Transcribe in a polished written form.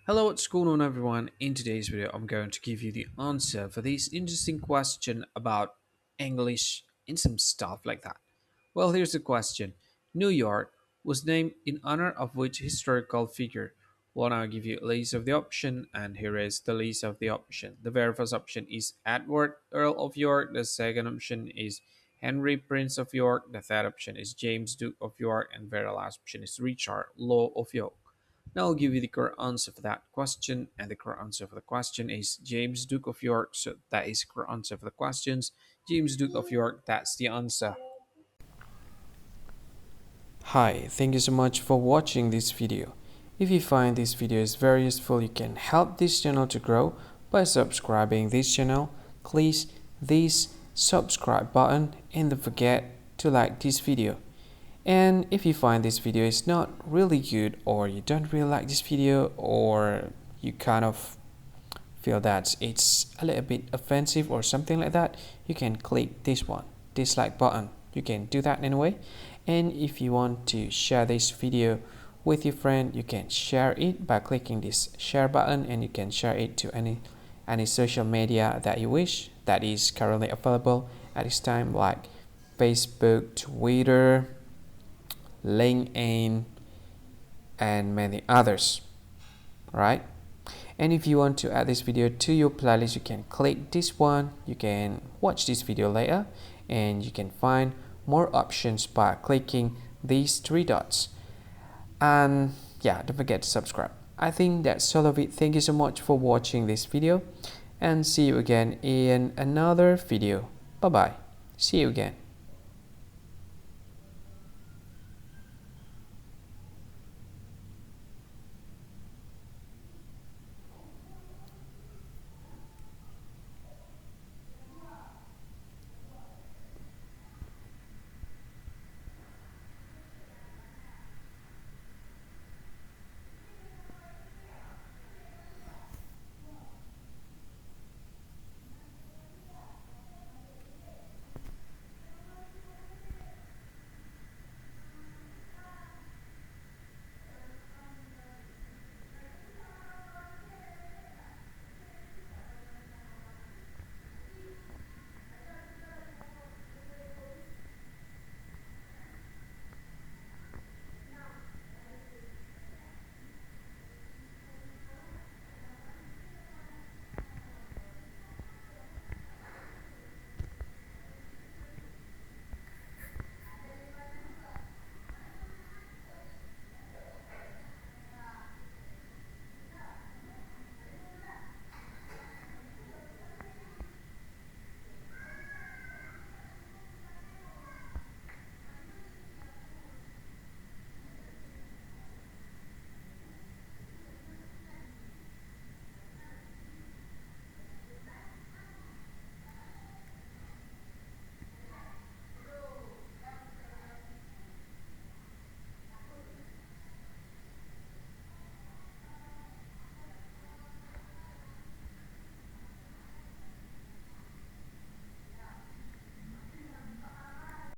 Hello, what's going on, everyone? In today's video, I'm going to give you the answer for this interesting question about English and some stuff like that. Well, here's the question. New York was named in honor of which historical figure? Well, I'll give you a list of the option, and here is the list of the option. The very first option is Edward, Earl of York. The second option is Henry, Prince of York. The third option is James, Duke of York. And the very last option is Richard, Law of York. Now I'll give you the correct answer for that question, and the correct answer for the question is James, Duke of York. So that is the correct answer for the questions. James, Duke of York, that's the answer. Hi, thank you so much for watching this video. If you find this video is very useful, you can help this channel to grow by subscribing this channel. Please this subscribe button and don't forget to like this video. And if you find this video is not really good, or you don't really like this video, or you kind of feel that it's a little bit offensive or something like that, you can click this one, dislike button. You can do that anyway. And if you want to share this video with your friend, you can share it by clicking this share button, and you can share it to any social media that you wish that is currently available at this time, like Facebook, Twitter, LinkedIn, and many others, right? And if you want to add this video to your playlist, you can click this one. You can watch this video later, and you can find more options by clicking these three dots. And yeah, don't forget to subscribe. I think that's all of it. Thank you so much for watching this video, and see you again in another video. Bye bye. See you again.